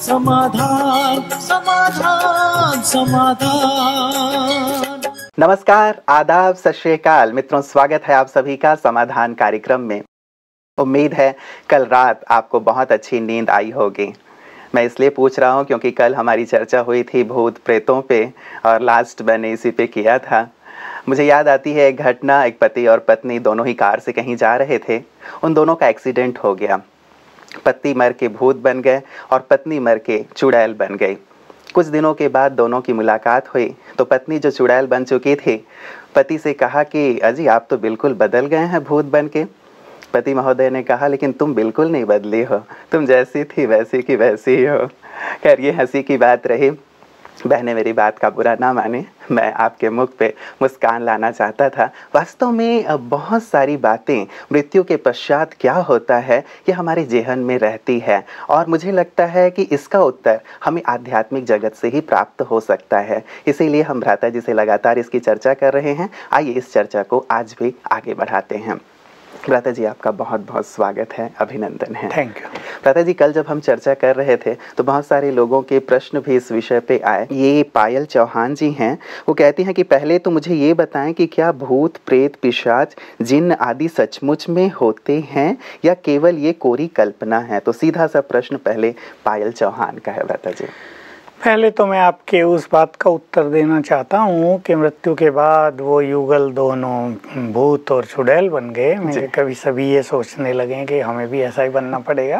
समाधान समाधान समाधान। नमस्कार, आदाब, सत श्री अकाल मित्रों, स्वागत है आप सभी का समाधान कार्यक्रम में। उम्मीद है कल रात आपको बहुत अच्छी नींद आई होगी। मैं इसलिए पूछ रहा हूँ क्योंकि कल हमारी चर्चा हुई थी भूत प्रेतों पे और लास्ट मैंने इसी पे किया था। मुझे याद आती है एक घटना, एक पति और पत्नी दोनों ही कार से कहीं जा रहे थे। उन दोनों का एक्सीडेंट हो गया। पति मर के भूत बन गए और पत्नी मर के चुड़ैल बन गई। कुछ दिनों के बाद दोनों की मुलाकात हुई तो पत्नी जो चुड़ैल बन चुकी थी, पति से कहा कि अजी आप तो बिल्कुल बदल गए हैं भूत बन के। पति महोदय ने कहा लेकिन तुम बिल्कुल नहीं बदली हो, तुम जैसी थी वैसी की वैसी ही हो। खैर ये हंसी की बात रही। बहने मेरी बात का बुरा ना माने, मैं आपके मुख पे मुस्कान लाना चाहता था। वास्तव में बहुत सारी बातें मृत्यु के पश्चात क्या होता है ये हमारे जेहन में रहती है और मुझे लगता है कि इसका उत्तर हमें आध्यात्मिक जगत से ही प्राप्त हो सकता है। इसीलिए हम भ्राता जी से लगातार इसकी चर्चा कर रहे हैं। आइए इस चर्चा को आज भी आगे बढ़ाते हैं। भ्राता जी आपका बहुत बहुत स्वागत है, अभिनंदन है। Thank you. भ्राता जी कल जब हम चर्चा कर रहे थे तो बहुत सारे लोगों के प्रश्न भी इस विषय पे आए। ये पायल चौहान जी हैं, वो कहती हैं कि पहले तो मुझे ये बताएं कि क्या भूत प्रेत पिशाच जिन्न आदि सचमुच में होते हैं या केवल ये कोरी कल्पना है। तो सीधा सा प्रश्न पहले पायल चौहान का है भ्राता जी। पहले तो मैं आपके उस बात का उत्तर देना चाहता हूँ कि मृत्यु के बाद वो युगल दोनों भूत और चुड़ैल बन गए। मेरे कभी सभी ये सोचने लगे कि हमें भी ऐसा ही बनना पड़ेगा,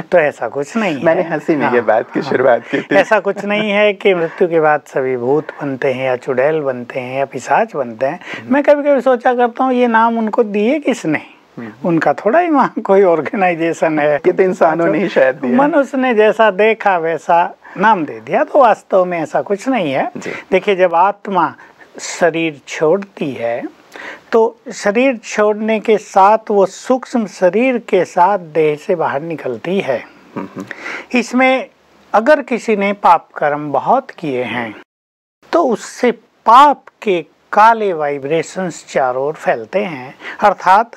तो ऐसा कुछ नहीं है। मैंने हंसी में ये बात की शुरुआत की थी। ऐसा कुछ नहीं है कि मृत्यु के बाद सभी भूत बनते हैं या चुड़ैल बनते हैं या पिशाच बनते हैं। मैं कभी कभी सोचा करता हूँ ये नाम उनको दिए किसने, उनका थोड़ा ही वहाँ कोई ऑर्गेनाइजेशन है। ये तो इंसानों ने ही शायद दिया, मनुष्य ने जैसा देखा वैसा नाम दे दिया। तो वास्तव में ऐसा कुछ नहीं है। देखिए, जब आत्मा शरीर छोड़ती है तो शरीर छोड़ने के साथ वो सूक्ष्म शरीर के साथ देह से बाहर निकलती है। इसमें अगर किसी ने पाप कर्म बहुत किए हैं तो उससे पाप के काले वाइब्रेशंस चारों ओर फैलते हैं, अर्थात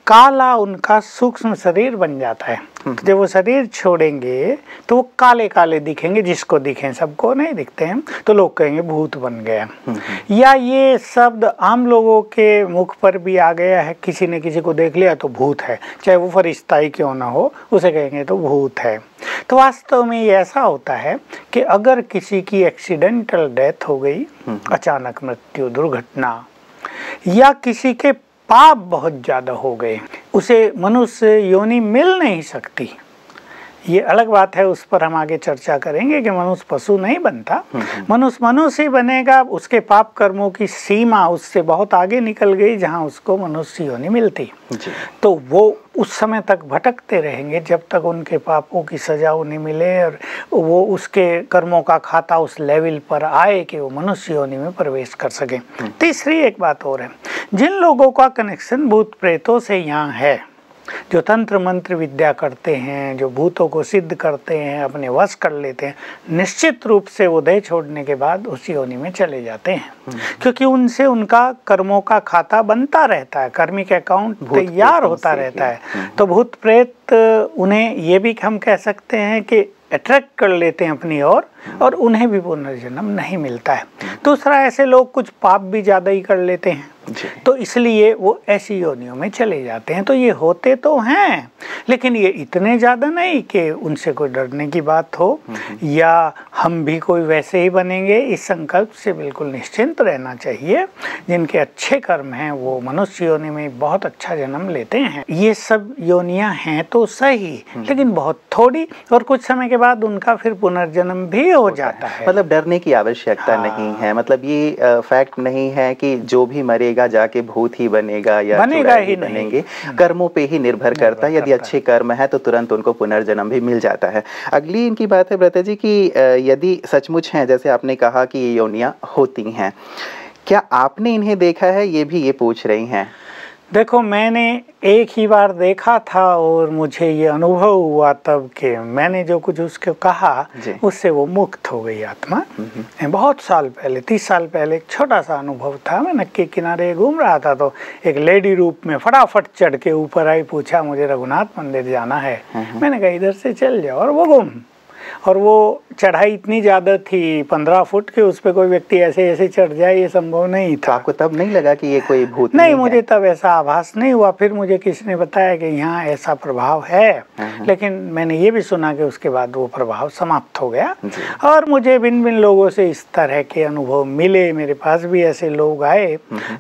काला उनका सूक्ष्म शरीर बन जाता है। जब वो शरीर छोड़ेंगे तो वो काले काले दिखेंगे, जिसको दिखें, सबको नहीं दिखते हैं, तो लोग कहेंगे भूत बन गया। या ये शब्द आम लोगों के मुख पर भी आ गया है, किसी ने किसी को देख लिया तो भूत है, चाहे वो फरिश्ता ही क्यों ना हो, उसे कहेंगे तो भूत है। तो वास्तव में ये ऐसा होता है कि अगर किसी की एक्सीडेंटल डेथ हो गई, अचानक मृत्यु, दुर्घटना, या किसी के पाप बहुत ज़्यादा हो गए, उसे मनुष्य योनि मिल नहीं सकती। ये अलग बात है, उस पर हम आगे चर्चा करेंगे कि मनुष्य पशु नहीं बनता, मनुष्य मनुष्य ही बनेगा। उसके पाप कर्मों की सीमा उससे बहुत आगे निकल गई जहाँ उसको मनुष्य योनि मिलती, तो वो उस समय तक भटकते रहेंगे जब तक उनके पापों की सजा उन्हें मिले और वो उसके कर्मों का खाता उस लेवल पर आए कि वो मनुष्य योनि में प्रवेश कर सके। तीसरी एक बात और है, जिन लोगों का कनेक्शन भूत प्रेतों से यहाँ है, जो तंत्र मंत्र विद्या करते हैं, जो भूतों को सिद्ध करते हैं, अपने वश कर लेते हैं, निश्चित रूप से वो देह छोड़ने के बाद उसी योनि में चले जाते हैं, क्योंकि उनसे उनका कर्मों का खाता बनता रहता है, कर्मिक अकाउंट तैयार होता रहता है। तो भूत प्रेत उन्हें ये भी हम कह सकते हैं कि अट्रैक्ट कर लेते हैं अपनी ओर और उन्हें भी पुनर्जन्म नहीं मिलता है। दूसरा, ऐसे लोग कुछ पाप भी ज़्यादा ही कर लेते हैं, तो इसलिए वो ऐसी योनियों में चले जाते हैं। तो ये होते तो हैं, लेकिन ये इतने ज़्यादा नहीं कि उनसे कोई डरने की बात हो या हम भी कोई वैसे ही बनेंगे। इस संकल्प से बिल्कुल निश्चिंत रहना चाहिए। जिनके अच्छे कर्म हैं वो मनुष्य योनि में बहुत अच्छा जन्म लेते हैं। ये सब योनियां हैं तो सही, लेकिन बहुत थोड़ी, और कुछ समय के बाद उनका फिर पुनर्जन्म भी हो जाता है। मतलब डरने की आवश्यकता नहीं है। मतलब ये फैक्ट नहीं है कि जो भी मरेगा जाके भूत ही बनेगा या बनेगा ही बनेंगे। कर्मों पे ही निर्भर करता है। यदि अच्छे कर्म है तो तुरंत उनको पुनर्जन्म भी मिल जाता है। अगली इनकी बात है भ्राता जी कि यदि सचमुच है, जैसे आपने कहा कि ये योनियां होती हैं, क्या आपने इन्हें देखा है, ये भी ये पूछ रही हैं। देखो, मैंने एक ही बार देखा था और मुझे ये अनुभव हुआ तब कि मैंने जो कुछ उसको कहा उससे वो मुक्त हो गई आत्मा। बहुत साल पहले, 30 साल पहले एक छोटा सा अनुभव था। मैं नक्की किनारे घूम रहा था तो एक लेडी रूप में फटाफट चढ़ के ऊपर आई, पूछा मुझे रघुनाथ मंदिर जाना है। मैंने कहा इधर से चल जाओ, और वो गुम। और वो चढ़ाई इतनी ज़्यादा थी 15 फुट के, उस पर कोई व्यक्ति ऐसे ऐसे चढ़ जाए ये संभव नहीं था। तो आपको तब नहीं लगा कि ये कोई भूत नहीं, मुझे तब ऐसा आभास नहीं हुआ। फिर मुझे किसी ने बताया कि यहाँ ऐसा प्रभाव है, लेकिन मैंने ये भी सुना कि उसके बाद वो प्रभाव समाप्त हो गया। और मुझे भिन्न भिन्न लोगों से इस तरह के अनुभव मिले, मेरे पास भी ऐसे लोग आए।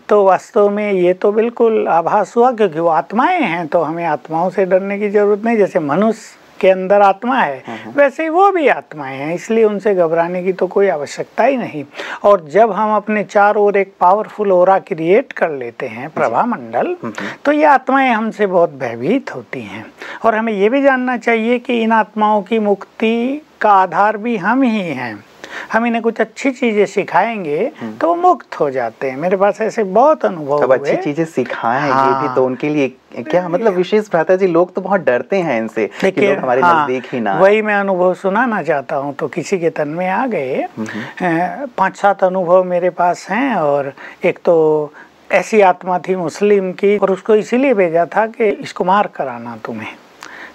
तो वास्तव में ये तो बिल्कुल आभास हुआ, क्योंकि वो आत्माएं हैं, तो हमें आत्माओं से डरने की जरूरत नहीं। जैसे मनुष्य के अंदर आत्मा है, वैसे ही वो भी आत्माएं हैं, इसलिए उनसे घबराने की तो कोई आवश्यकता ही नहीं। और जब हम अपने चारों ओर एक पावरफुल ऑरा क्रिएट कर लेते हैं, प्रभा मंडल, तो ये आत्माएं हमसे बहुत भयभीत होती हैं। और हमें ये भी जानना चाहिए कि इन आत्माओं की मुक्ति का आधार भी हम ही हैं। हम इन्हें कुछ अच्छी चीजें सिखाएंगे तो वो मुक्त हो जाते हैं। मेरे पास ऐसे बहुत अनुभव हुए। अच्छी चीजें सिखाएं, ये भी तो उनके लिए क्या मतलब विशेष भ्राता जी, लोग तो बहुत डरते हैं इनसे कि लोग हमारे नजदीक ही ना। वही मैं अनुभव सुनाना चाहता हूँ। तो किसी के तन में आ गए, 5-7 अनुभव मेरे पास हैं। और एक तो ऐसी आत्मा थी मुस्लिम की, और उसको इसीलिए भेजा था कि इसको मार कराना तुम्हें,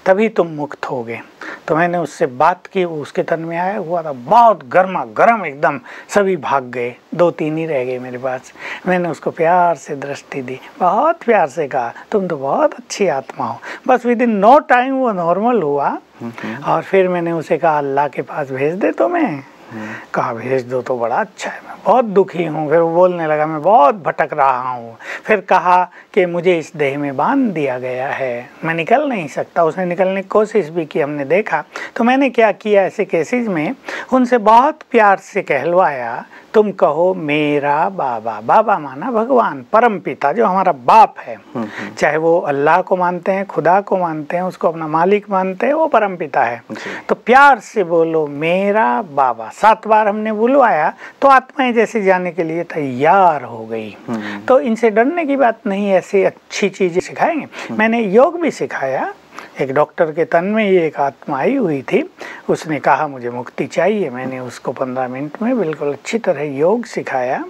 तभी तुम मुक्त होगे। तो मैंने उससे बात की, उसके तन में आया हुआ था, बहुत गर्मा गर्म एकदम, सभी भाग गए, 2-3 ही रह गए मेरे पास। मैंने उसको प्यार से दृष्टि दी, बहुत प्यार से कहा तुम तो बहुत अच्छी आत्मा हो। बस विद इन नो टाइम वो नॉर्मल हुआ। और फिर मैंने उसे कहा अल्लाह के पास भेज दे तो मैं कहा भेज दो तो बड़ा अच्छा है, मैं बहुत दुखी हूँ। फिर वो बोलने लगा मैं बहुत भटक रहा हूँ। फिर कहा कि मुझे इस देह में बांध दिया गया है, मैं निकल नहीं सकता। उसने निकलने की कोशिश भी की, हमने देखा। तो मैंने क्या किया, ऐसे केसेस में उनसे बहुत प्यार से कहलवाया तुम कहो मेरा बाबा। बाबा माना भगवान, परम पिता, जो हमारा बाप है। चाहे वो अल्लाह को मानते हैं, खुदा को मानते हैं, उसको अपना मालिक मानते हैं, वो परम पिता है। तो प्यार से बोलो मेरा बाबा। 7 बार हमने बुलवाया तो आत्माएं जैसे जाने के लिए तैयार हो गई। तो इनसे डरने की बात नहीं, ऐसी अच्छी चीजें सिखाएंगे। मैंने योग भी सिखाया। एक डॉक्टर के तन में ही एक आत्मा आई हुई थी, उसने कहा मुझे मुक्ति चाहिए। मैंने उसको 15 मिनट में बिल्कुल अच्छी तरह योग सिखाया।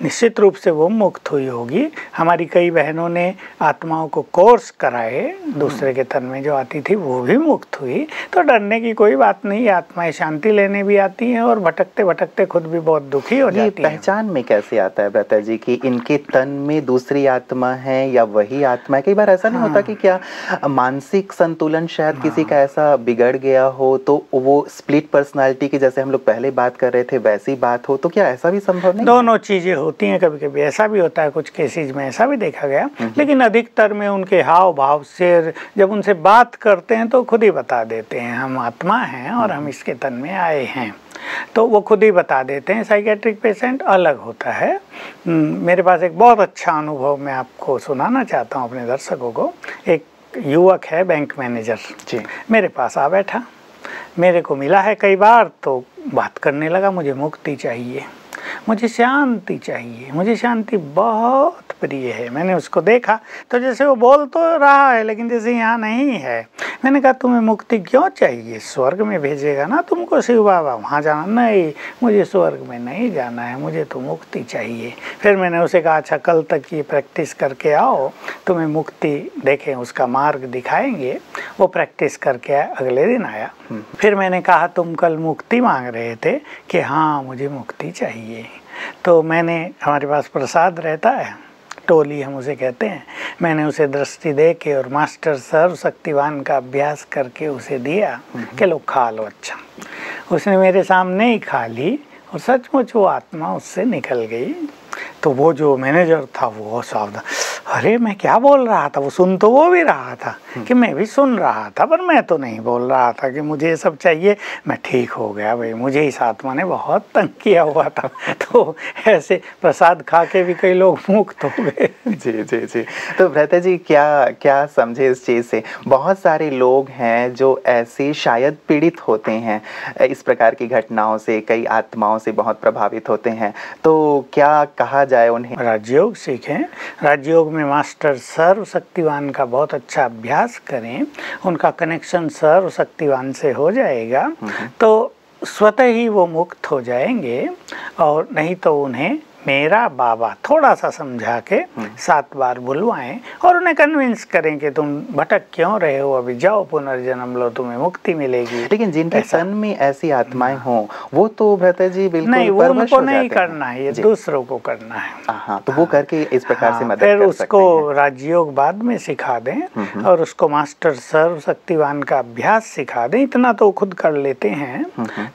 निश्चित रूप से वो मुक्त हुई होगी। हमारी कई बहनों ने आत्माओं को कोर्स कराए, दूसरे के तन में जो आती थी वो भी मुक्त हुई। तो डरने की कोई बात नहीं, आत्माएं शांति लेने भी आती हैं और भटकते भटकते खुद भी बहुत दुखी हो जाती हैं। पहचान में कैसे आता है भ्राता जी कि इनके तन में दूसरी आत्मा है या वही आत्मा है? कई बार ऐसा नहीं होता कि क्या मानसिक संतुलन शायद किसी का ऐसा बिगड़ गया हो तो वो स्प्लिट पर्सनालिटी की, जैसे हम लोग पहले बात कर रहे थे, वैसी बात हो, तो क्या ऐसा भी संभव नहीं? दोनों चीजें होती हैं, कभी कभी ऐसा भी होता है, कुछ केसेस में ऐसा भी देखा गया। लेकिन अधिकतर में उनके हाव भाव से जब उनसे बात करते हैं तो खुद ही बता देते हैं हम आत्मा हैं और हम इसके तन में आए हैं, तो वो खुद ही बता देते हैं। साइकेट्रिक पेशेंट अलग होता है। मेरे पास एक बहुत अच्छा अनुभव मैं आपको सुनाना चाहता हूँ अपने दर्शकों को। एक युवक है, बैंक मैनेजर जी, मेरे पास आ बैठा, मेरे को मिला है कई बार, तो बात करने लगा मुझे मुक्ति चाहिए, मुझे शांति चाहिए, मुझे शांति बहुत प्रिय है। मैंने उसको देखा तो जैसे वो बोल तो रहा है लेकिन जैसे यहाँ नहीं है। मैंने कहा तुम्हें मुक्ति क्यों चाहिए? स्वर्ग में भेजेगा ना तुमको शिव बाबा, वहाँ जाना? नहीं, मुझे स्वर्ग में नहीं जाना है, मुझे तो मुक्ति चाहिए। फिर मैंने उसे कहा अच्छा कल तक ये प्रैक्टिस करके आओ, तुम्हें मुक्ति देखें, उसका मार्ग दिखाएंगे। वो प्रैक्टिस करके आया, अगले दिन आया। फिर मैंने कहा तुम कल मुक्ति मांग रहे थे कि हाँ मुझे मुक्ति चाहिए। तो मैंने, हमारे पास प्रसाद रहता है, टोली हम उसे कहते हैं, मैंने उसे दृष्टि दे के और मास्टर सर्वशक्तिवान का अभ्यास करके उसे दिया कि लो खा लो। अच्छा, उसने मेरे सामने ही खा ली और सचमुच वो आत्मा उससे निकल गई। तो वो जो मैनेजर था वो सावधान, अरे मैं क्या बोल रहा था, वो सुन तो वो भी रहा था कि मैं भी सुन रहा था, पर मैं तो नहीं बोल रहा था कि मुझे ये सब चाहिए। मैं ठीक हो गया भाई, मुझे इस आत्मा ने बहुत तंग किया हुआ था। तो ऐसे प्रसाद खा के भी कई लोग मुक्त हो गए। जी जी जी। तो भ्राता जी क्या क्या समझे इस चीज़ से? बहुत सारे लोग हैं जो ऐसे शायद पीड़ित होते हैं इस प्रकार की घटनाओं से, कई आत्माओं से बहुत प्रभावित होते हैं, तो क्या कहा जाए उन्हें? राजयोग सीखें, राजयोग में मास्टर सर्वशक्तिवान का बहुत अच्छा अभ्यास करें, उनका कनेक्शन सर्वशक्तिवान से हो जाएगा तो स्वतः ही वो मुक्त हो जाएंगे। और नहीं तो उन्हें मेरा बाबा थोड़ा सा समझा के 7 बार बुलवाएं और उन्हें कन्विंस करें कि तुम भटक क्यों रहे हो, अभी जाओ पुनर्जन्म लो, तुम्हें मुक्ति मिलेगी। लेकिन जिनके तन में ऐसी आत्माएं हों वो तो भ्राता जी बिल्कुल नहीं, वो परवश उनको हो नहीं जाते करना है, ये दूसरों को करना है। हाँ, तो वो करके इस प्रकार से मदद फिर कर उसको सकते हैं। राजयोग बाद में सिखा दें और उसको मास्टर सर्वशक्तिवान का अभ्यास सिखा दें, इतना तो खुद कर लेते हैं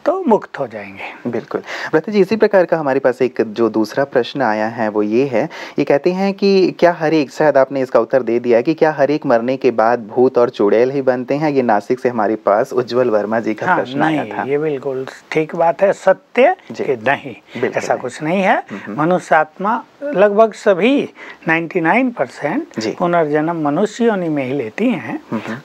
तो मुक्त हो जाएंगे। बिल्कुल भ्राता जी, इसी प्रकार का हमारे पास एक जो दूसरा प्रश्न आया है वो ये है, ये कहते हैं कि क्या हर एक, शायद आपने इसका उत्तर दे दिया कि क्या हर एक मरने के बाद भूत और चुड़ैल ही बनते हैं? ये नासिक से हमारे पास उज्जवल वर्मा जी का प्रश्न आया था। ये बिल्कुल ठीक बात है, सत्य कि नहीं, ऐसा कुछ नहीं है। मनुष्य आत्मा लगभग सभी 99% पुनर्जन्म मनुष्य योनि में ही लेती हैं।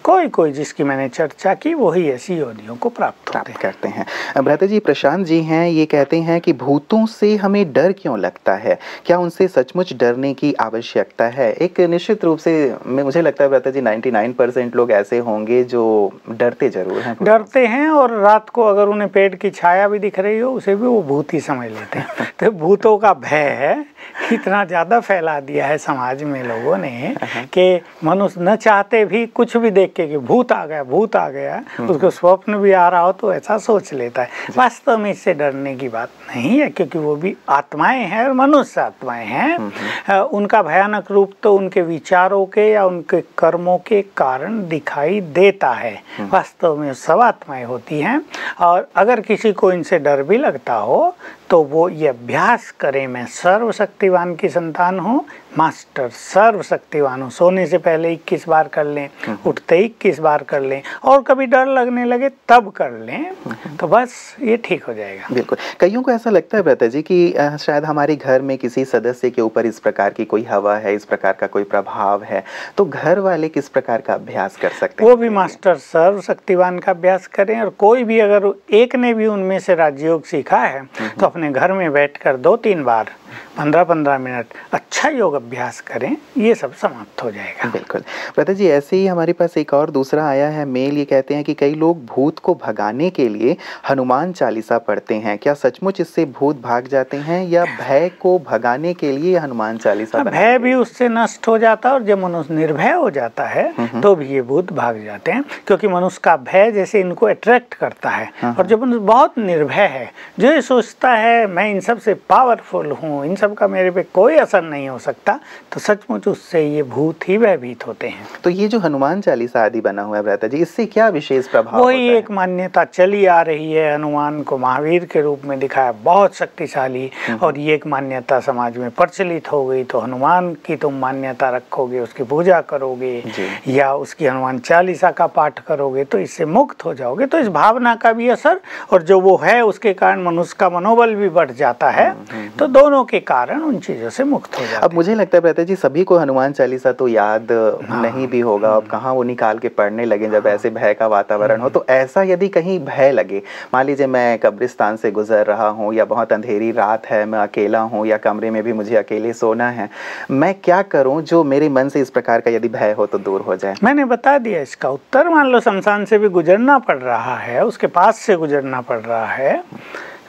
कोई कोई जिसकी मैंने चर्चा की वही ऐसी योनियों को प्राप्त करते हैं। भ्राता जी, प्रशांत जी हैं, ये कहते हैं कि भूतों से हमें डर क्यों लगता है? क्या उनसे सचमुच डरने की आवश्यकता है? एक निश्चित रूप से मुझे लगता है भ्राता जी 99% लोग ऐसे होंगे जो डरते जरूर हैं। डरते हैं, और रात को अगर उन्हें पेड़ की छाया भी दिख रही हो उसे भी वो भूत ही समझ लेते हैं। तो भूतों का भय इतना ज़्यादा फैला दिया है समाज में लोगों ने कि मनुष्य न चाहते भी कुछ भी देख के कि भूत आ गया, भूत आ गया, उसको स्वप्न भी आ रहा हो तो ऐसा सोच लेता है। वास्तव में इससे डरने की बात नहीं है, क्योंकि वो भी आत्माएं हैं और मनुष्य आत्माएं हैं। उनका भयानक रूप तो उनके विचारों के या उनके कर्मों के कारण दिखाई देता है। वास्तव में सब आत्माएं होती हैं, और अगर किसी को इनसे डर भी लगता हो तो वो ये अभ्यास करे, मैं सर्वशक्तिवान की संतान हूँ, मास्टर सर्वशक्तिवान हूँ। सोने से पहले 21 बार कर लें, उठते 21 बार कर लें, और कभी डर लगने लगे तब कर लें, तो बस ये ठीक हो जाएगा। बिल्कुल। कईयों को ऐसा लगता है भ्राता जी कि शायद हमारे घर में किसी सदस्य के ऊपर इस प्रकार की कोई हवा है, इस प्रकार का कोई प्रभाव है, तो घर वाले किस प्रकार का अभ्यास कर सकते हैं? वो भी मास्टर सर्वशक्तिवान का अभ्यास करें, और कोई भी अगर एक ने भी उनमें से राजयोग सीखा है तो अपने घर में बैठकर 2-3 बार 15-15 मिनट अच्छा योग अभ्यास करें, ये सब समाप्त हो जाएगा। बिल्कुल। भ्राता जी, ऐसे ही हमारे पास एक और दूसरा आया है मेल। ये कहते हैं कि कई लोग भूत को भगाने के लिए हनुमान चालीसा पढ़ते हैं, क्या सचमुच इससे भूत भाग जाते हैं, या भय को भगाने के लिए हनुमान चालीसा? भय भी उससे नष्ट हो जाता है, और जब मनुष्य निर्भय हो जाता है तो भी ये भूत भाग जाते हैं, क्योंकि मनुष्य का भय जैसे इनको अट्रैक्ट करता है। और जब मनुष्य बहुत निर्भय है, जो ये सोचता है मैं इन सब से पावरफुल हूँ, इन सब का मेरे पे कोई असर नहीं हो सकता, तो सचमुच उससे ये भूत ही भयभीत होते हैं। तो ये जो हनुमान चालीसा आदि बना हुआ है भ्राता जी, इससे क्या विशेष प्रभाव? वही एक मान्यता चली आ रही है, हनुमान को महावीर के रूप में दिखाया, बहुत शक्तिशाली, और ये एक मान्यता समाज में प्रचलित हो गई। तो हनुमान की तुम मान्यता रखोगे, उसकी पूजा करोगे या उसकी हनुमान चालीसा का पाठ करोगे तो इससे मुक्त हो जाओगे। तो इस भावना का भी असर, और जो वो है उसके कारण मनुष्य का मनोबल भी बढ़ जाता है, तो दोनों के कारण उन चीजों से मुक्त हो जाते। अब मुझे लगता है भ्राता जी सभी को हनुमान चालीसा तो याद नहीं भी होगा, अब कहाँ वो निकाल के पढ़ने लगे जब ऐसे भय का वातावरण हो। तो ऐसा यदि कहीं भय लगे, मान लीजिए मैं कब्रिस्तान से गुजर रहा हूँ, या बहुत अंधेरी रात है, मैं अकेला हूँ, या कमरे में भी मुझे अकेले सोना है, मैं क्या करूँ जो मेरे मन से इस प्रकार का यदि भय हो तो दूर हो जाए? मैंने बता दिया इसका उत्तर। मान लो शमशान से भी गुजरना पड़ रहा है, उसके पास से गुजरना पड़ रहा है,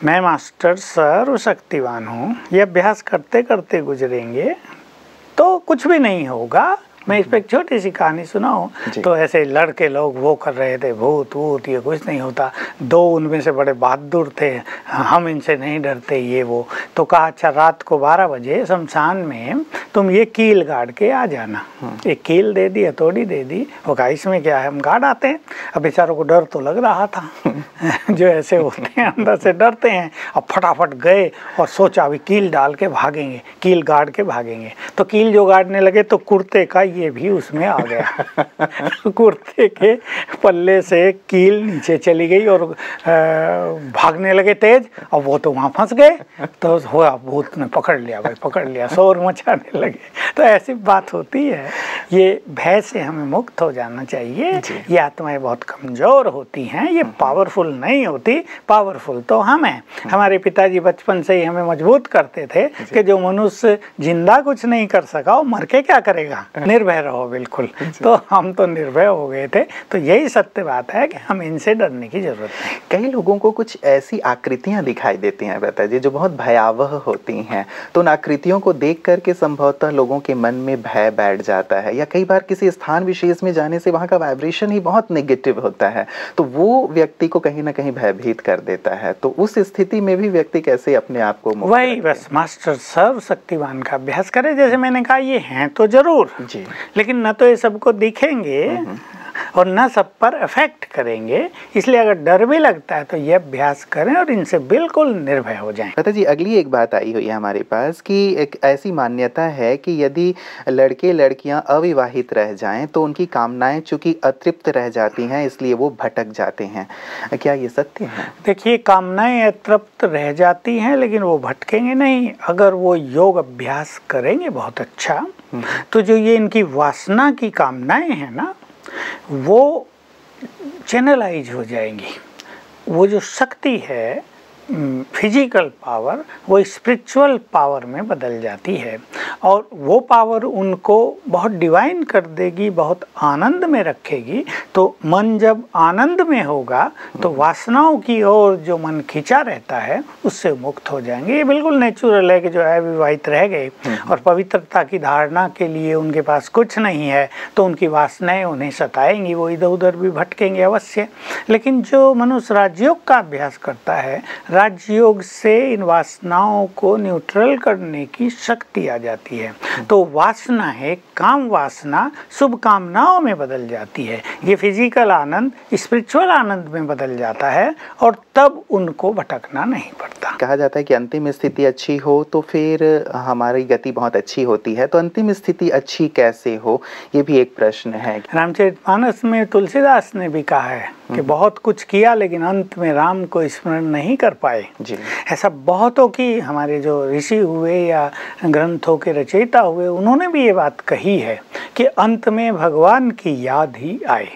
मैं मास्टर सर्वशक्तिवान हूँ, ये अभ्यास करते करते गुजरेंगे तो कुछ भी नहीं होगा। मैं इस पर एक छोटी सी कहानी सुनाऊं। तो ऐसे लड़के लोग वो कर रहे थे, भूत वूत ये कुछ नहीं होता। 2 उनमें से बड़े बहादुर थे, हम इनसे नहीं डरते, ये वो। तो कहा अच्छा रात को 12 बजे शमशान में तुम ये कील गाड़ के आ जाना। एक कील दे दी, हथौड़ी दे दी। वो कहा इसमें क्या है, हम गाड़ आते हैं। अब बेचारों को डर तो लग रहा था जो ऐसे होते हैं अंदर से डरते हैं। अब फटाफट गए और सोचा अभी कील डाल के भागेंगे, कील गाड़ के भागेंगे। तो कील जो गाड़ने लगे तो कुर्ते का ये भी उसमें आ गया कुर्ते के पल्ले से कील नीचे चली गई और भागने लगे तेज। और वो तो वहाँ फंस गए। तो हुआ भूत ने पकड़ लिया, भाई पकड़ लिया, शोर मचाने लगे। तो ऐसी बात होती है। ये भय से हमें मुक्त हो जाना चाहिए। ये आत्माएं बहुत कमज़ोर होती हैं, ये पावरफुल नहीं होती। पावरफुल तो हम हैं। हमारे पिताजी बचपन से ही हमें मजबूत करते थे कि जो मनुष्य जिंदा कुछ नहीं कर सका वो मर के क्या करेगा। निर्भय रहो बिल्कुल। तो हम तो निर्भय हो गए थे। तो यही सत्य बात है कि हम इनसे डरने की जरूरत नहीं। कई लोगों को कुछ ऐसी आकृतियां दिखाई देती हैं बता जी, जो बहुत भयावह होती हैं, तो उन आकृतियों को देख करके संभवतः लोगों के मन में भय बैठ जाता है, या कई बार किसी स्थान विशेष में जाने से वहाँ का वाइब्रेशन ही बहुत नेगेटिव होता है, तो वो व्यक्ति को कहीं ना कहीं भयभीत कर देता है। तो उस स्थिति में भी व्यक्ति कैसे अपने आप को वही बस मास्टर सर्वशक्तिमान का अभ्यास करे। जैसे मैंने कहा, ये हैं तो जरूर जी, लेकिन न तो ये सबको दिखेंगे और न सब पर इफेक्ट करेंगे। इसलिए अगर डर भी लगता है तो ये अभ्यास करें और इनसे बिल्कुल निर्भय हो जाएं। पता जी, अगली एक बात आई हुई है हमारे पास कि एक ऐसी मान्यता है कि यदि लड़के लड़कियां अविवाहित रह जाएं तो उनकी कामनाएं चूंकि अतृप्त रह जाती हैं, इसलिए वो भटक जाते हैं। क्या ये सत्य है? देखिए, कामनाएं अतृप्त रह जाती हैं लेकिन वो भटकेंगे नहीं। अगर वो योग अभ्यास करेंगे बहुत अच्छा, तो जो ये इनकी वासना की कामनाएं हैं ना, वो चैनलाइज हो जाएंगी। वो जो शक्ति है, फिजिकल पावर, वो स्पिरिचुअल पावर में बदल जाती है और वो पावर उनको बहुत डिवाइन कर देगी, बहुत आनंद में रखेगी। तो मन जब आनंद में होगा तो वासनाओं की ओर जो मन खिंचा रहता है उससे मुक्त हो जाएंगे। ये बिल्कुल नेचुरल है कि जो अविवाहित रह गए और पवित्रता की धारणा के लिए उनके पास कुछ नहीं है तो उनकी वासनाएं उन्हें सताएंगी, वो इधर उधर भी भटकेंगे अवश्य। लेकिन जो मनुष्य राजयोग का अभ्यास करता है, राजयोग से इन वासनाओं को न्यूट्रल करने की शक्ति आ जाती है। तो वासना है, काम वासना शुभ कामनाओं में बदल जाती है। ये फिजिकल आनंद स्पिरिचुअल आनंद में बदल जाता है और तब उनको भटकना नहीं पड़ता। कहा जाता है कि अंतिम स्थिति अच्छी हो तो फिर हमारी गति बहुत अच्छी होती है। तो अंतिम स्थिति अच्छी कैसे हो, ये भी एक प्रश्न है। रामचरितमानस में तुलसीदास ने भी कहा है कि बहुत कुछ किया लेकिन अंत में राम को स्मरण नहीं कर पाए जी। ऐसा बहुतों की, हमारे जो ऋषि हुए या ग्रंथों के रचयिता हुए, उन्होंने भी ये बात कही है कि अंत में भगवान की याद ही आए।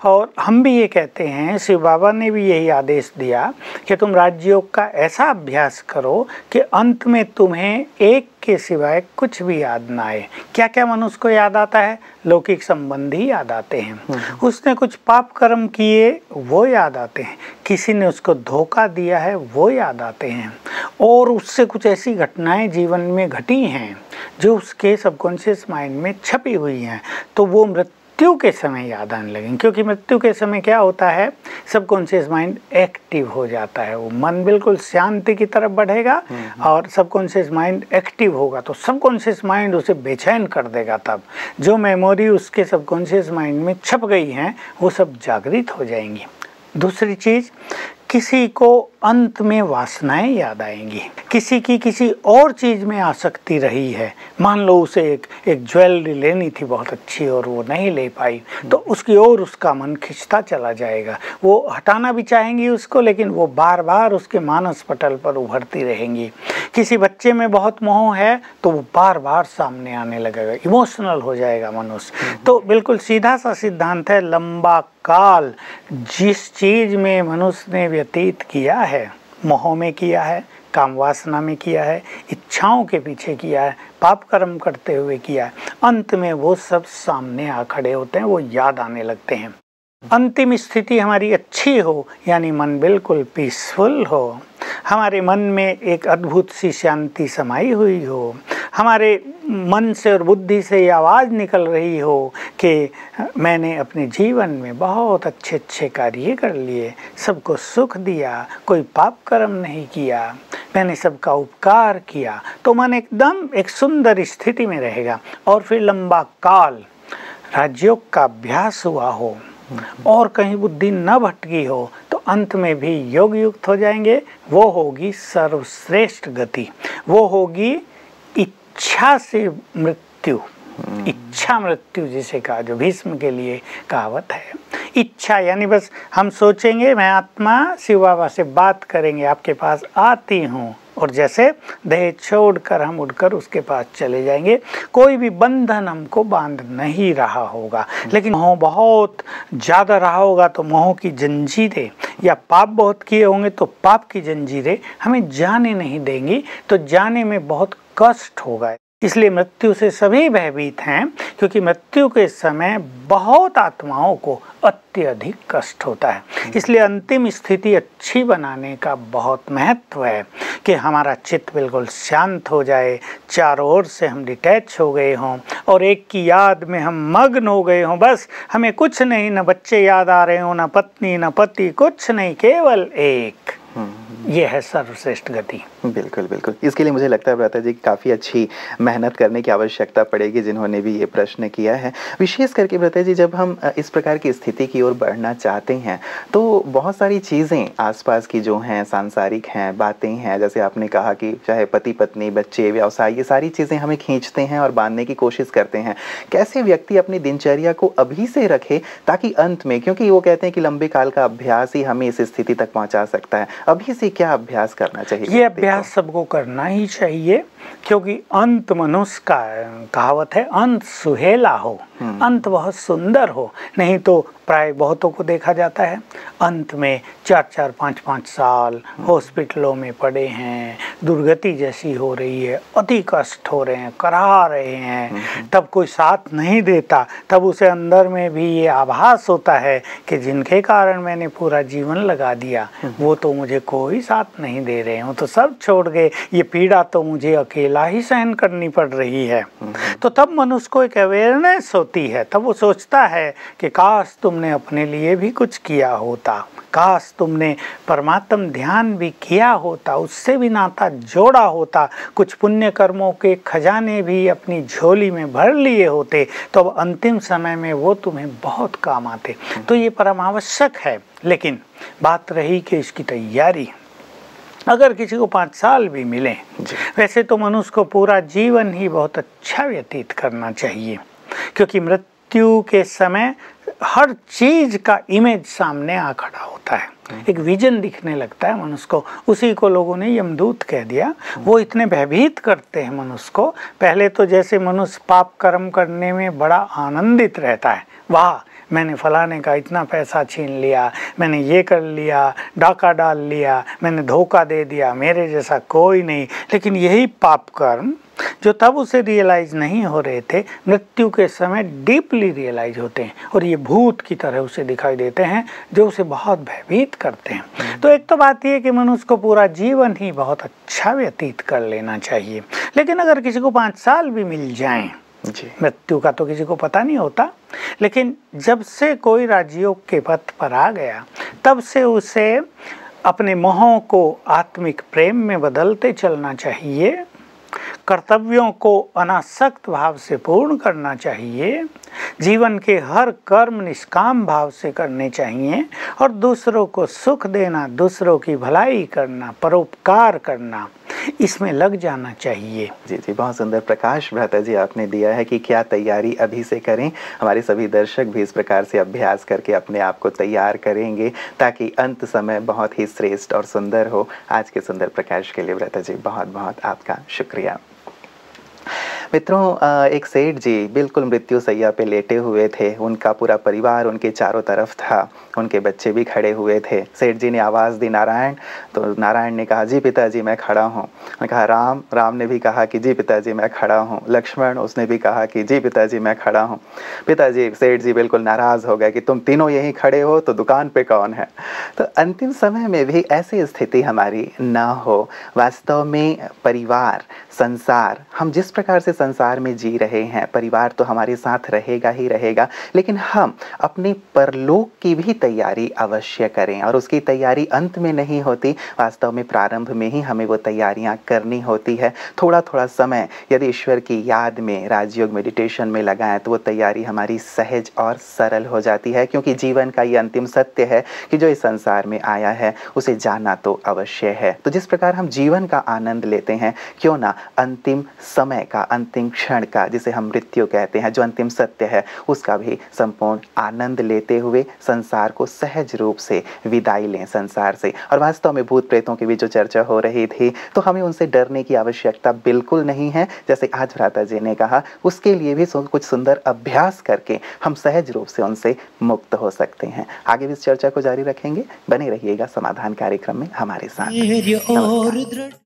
और हम भी ये कहते हैं, शिव बाबा ने भी यही आदेश दिया कि तुम राजयोग का ऐसा अभ्यास करो कि अंत में तुम्हें एक के सिवाय कुछ भी याद ना आए। क्या क्या मनुष्य को याद आता है? लौकिक संबंधी याद आते हैं, उसने कुछ पाप कर्म किए वो याद आते हैं, किसी ने उसको धोखा दिया है वो याद आते हैं, और उससे कुछ ऐसी घटनाएं जीवन में घटी हैं जो उसके सबकॉन्शियस माइंड में छपी हुई हैं। तो वो मृत्यु के समय याद आने लगेंगे, क्योंकि मृत्यु के समय क्या होता है, सबकॉन्शियस माइंड एक्टिव हो जाता है। वो मन बिल्कुल शांति की तरफ बढ़ेगा और सबकॉन्शियस माइंड एक्टिव होगा तो सबकॉन्शियस माइंड उसे बेचैन कर देगा। तब जो मेमोरी उसके सबकॉन्शियस माइंड में छप गई हैं वो सब जागृत हो जाएंगी। दूसरी चीज़, किसी को अंत में वासनाएं याद आएंगी, किसी की किसी और चीज़ में आसक्ति रही है। मान लो उसे एक ज्वेलरी लेनी थी बहुत अच्छी और वो नहीं ले पाई, तो उसकी ओर उसका मन खिंचता चला जाएगा। वो हटाना भी चाहेंगी उसको, लेकिन वो बार बार उसके मानस पटल पर उभरती रहेंगी। किसी बच्चे में बहुत मोह है तो वो बार बार सामने आने लगेगा, इमोशनल हो जाएगा मनुष्य। तो बिल्कुल सीधा सा सिद्धांत है, लंबा काल जिस चीज़ में मनुष्य ने व्यतीत किया है, मोह में किया है, काम वासना में किया है, इच्छाओं के पीछे किया है, पाप कर्म करते हुए किया है, अंत में वो सब सामने आ खड़े होते हैं, वो याद आने लगते हैं। अंतिम स्थिति हमारी अच्छी हो, यानी मन बिल्कुल पीसफुल हो, हमारे मन में एक अद्भुत सी शांति समाई हुई हो, हमारे मन से और बुद्धि से ये आवाज़ निकल रही हो कि मैंने अपने जीवन में बहुत अच्छे अच्छे कार्य कर लिए, सबको सुख दिया, कोई पाप कर्म नहीं किया, मैंने सबका उपकार किया, तो मन एकदम एक सुंदर स्थिति में रहेगा। और फिर लंबा काल राजयोग का अभ्यास हुआ हो और कहीं बुद्धि न भटकी हो तो अंत में भी योग युक्त हो जाएंगे। वो होगी सर्वश्रेष्ठ गति, वो होगी इच्छा से मृत्यु, इच्छा मृत्यु जिसे कहा, जो भीष्म के लिए कहावत है। इच्छा यानी बस हम सोचेंगे, मैं आत्मा शिव बाबा से बात करेंगे, आपके पास आती हूँ, और जैसे देह छोड़कर हम उड़कर उसके पास चले जाएंगे। कोई भी बंधन हमको बांध नहीं रहा होगा। लेकिन मोह बहुत ज़्यादा रहा होगा तो मोह की जंजीरें, या पाप बहुत किए होंगे तो पाप की जंजीरें हमें जाने नहीं देंगी, तो जाने में बहुत कष्ट होगा। इसलिए मृत्यु से सभी भयभीत हैं, क्योंकि मृत्यु के समय बहुत आत्माओं को अत्यधिक कष्ट होता है। इसलिए अंतिम स्थिति अच्छी बनाने का बहुत महत्व है कि हमारा चित्त बिल्कुल शांत हो जाए, चारों ओर से हम डिटैच हो गए हों और एक की याद में हम मग्न हो गए हों। बस हमें कुछ नहीं, न बच्चे याद आ रहे हों, न पत्नी, न पति, कुछ नहीं, केवल एक। ये है सर्वश्रेष्ठ गति। बिल्कुल बिल्कुल। इसके लिए मुझे लगता है भ्राता जी काफ़ी अच्छी मेहनत करने की आवश्यकता पड़ेगी जिन्होंने भी ये प्रश्न किया है। विशेष करके भ्राता जी जब हम इस प्रकार की स्थिति की ओर बढ़ना चाहते हैं तो बहुत सारी चीज़ें आसपास की जो हैं, सांसारिक हैं, बातें हैं, जैसे आपने कहा कि चाहे पति पत्नी, बच्चे, व्यवसाय, ये सारी चीज़ें हमें खींचते हैं और बांधने की कोशिश करते हैं। कैसे व्यक्ति अपनी दिनचर्या को अभी से रखे ताकि अंत में, क्योंकि वो कहते हैं कि लंबे काल का अभ्यास ही हमें इस स्थिति तक पहुँचा सकता है, अभी से क्या अभ्यास करना चाहिए? ये अभ्यास सबको करना ही चाहिए, क्योंकि अंत मनुष्य का कहावत है, अंत सुहेला हो, अंत बहुत सुंदर हो। नहीं तो प्राय बहुतों को देखा जाता है अंत में 4-4, 5-5 साल हॉस्पिटलों में पड़े हैं, दुर्गति जैसी हो रही है, अति कष्ट हो रहे हैं, करा रहे हैं, तब कोई साथ नहीं देता। तब उसे अंदर में भी ये आभास होता है कि जिनके कारण मैंने पूरा जीवन लगा दिया वो तो मुझे कोई साथ नहीं दे रहे हैं, तो सब छोड़ गए, ये पीड़ा तो मुझे अकेला ही सहन करनी पड़ रही है। तो तब मनुष्य को एक अवेयरनेस होती है, तब वो सोचता है कि काश तुमने अपने लिए भी कुछ किया होता, काश तुमने परमात्म ध्यान भी किया होता, उससे भी नाता जोड़ा होता, कुछ पुण्य कर्मों के खजाने भी अपनी झोली में भर लिए होते, तो अब अंतिम समय में वो तुम्हें बहुत काम आते। तो ये परम आवश्यक है। लेकिन बात रही कि इसकी तैयारी, अगर किसी को 5 साल भी मिले, वैसे तो मनुष्य को पूरा जीवन ही बहुत अच्छा व्यतीत करना चाहिए, क्योंकि मृत्यु के समय हर चीज का इमेज सामने आ खड़ा होता है, एक विजन दिखने लगता है मनुष्य को। उसी को लोगों ने यमदूत कह दिया। वो इतने भयभीत करते हैं मनुष्य को। पहले तो जैसे मनुष्य पाप कर्म करने में बड़ा आनंदित रहता है, वाह मैंने फलाने का इतना पैसा छीन लिया, मैंने ये कर लिया, डाका डाल लिया, मैंने धोखा दे दिया, मेरे जैसा कोई नहीं। लेकिन यही पाप कर्म जो तब उसे रियलाइज नहीं हो रहे थे, मृत्यु के समय डीपली रियलाइज होते हैं और ये भूत की तरह उसे दिखाई देते हैं जो उसे बहुत भयभीत करते हैं। तो एक तो बात यह कि मनुष्य को पूरा जीवन ही बहुत अच्छा व्यतीत कर लेना चाहिए। लेकिन अगर किसी को 5 साल भी मिल जाएं, मृत्यु का तो किसी को पता नहीं होता, लेकिन जब से कोई राजयोग के पथ पर आ गया तब से उसे अपने मोहों को आत्मिक प्रेम में बदलते चलना चाहिए, कर्तव्यों को अनासक्त भाव से पूर्ण करना चाहिए, जीवन के हर कर्म निष्काम भाव से करने चाहिए और दूसरों को सुख देना, दूसरों की भलाई करना, परोपकार करना, इसमें लग जाना चाहिए। जी जी, बहुत सुंदर प्रकाश भ्राता जी आपने दिया है कि क्या तैयारी अभी से करें। हमारे सभी दर्शक भी इस प्रकार से अभ्यास करके अपने आप को तैयार करेंगे ताकि अंत समय बहुत ही श्रेष्ठ और सुंदर हो। आज के सुंदर प्रकाश के लिए भ्राता जी बहुत बहुत आपका शुक्रिया। मित्रों, एक सेठ जी बिल्कुल मृत्यु सैया पे लेटे हुए थे। उनका पूरा परिवार उनके चारों तरफ था, उनके बच्चे भी खड़े हुए थे। सेठ जी ने आवाज़ दी नारायण, तो नारायण ने कहा जी पिताजी मैं खड़ा हूँ। उन्होंने कहा राम, राम ने भी कहा कि जी पिताजी मैं खड़ा हूँ। लक्ष्मण, उसने भी कहा कि जी पिताजी मैं खड़ा हूँ। पिताजी, सेठ जी बिल्कुल नाराज़ हो गए कि तुम तीनों यहीं खड़े हो तो दुकान पे कौन है। तो अंतिम समय में भी ऐसी स्थिति हमारी ना हो। वास्तव में परिवार, संसार, हम जिस प्रकार से संसार में जी रहे हैं, परिवार तो हमारे साथ रहेगा ही रहेगा, लेकिन हम अपने परलोक की भी तैयारी अवश्य करें। और उसकी तैयारी अंत में नहीं होती, वास्तव में प्रारंभ में ही हमें वो तैयारियां करनी होती है। थोड़ा थोड़ा समय यदि ईश्वर की याद में, राजयोग मेडिटेशन में लगाएं तो वो तैयारी हमारी सहज और सरल हो जाती है, क्योंकि जीवन का ये अंतिम सत्य है कि जो इस संसार में आया है उसे जाना तो अवश्य है। तो जिस प्रकार हम जीवन का आनंद लेते हैं, क्यों ना अंतिम समय का, अंतिम क्षण का, जिसे हम मृत्यु कहते हैं, जो अंतिम सत्य है, उसका भी संपूर्ण आनंद लेते हुए संसार को सहज रूप से विदाई लें संसार से। और वास्तव में भूत प्रेतों की भी जो चर्चा हो रही थी, तो हमें उनसे डरने की आवश्यकता बिल्कुल नहीं है। जैसे आज भ्राता जी ने कहा, उसके लिए भी कुछ सुंदर अभ्यास करके हम सहज रूप से उनसे मुक्त हो सकते हैं। आगे भी इस चर्चा को जारी रखेंगे, बने रहिएगा समाधान कार्यक्रम में हमारे साथ।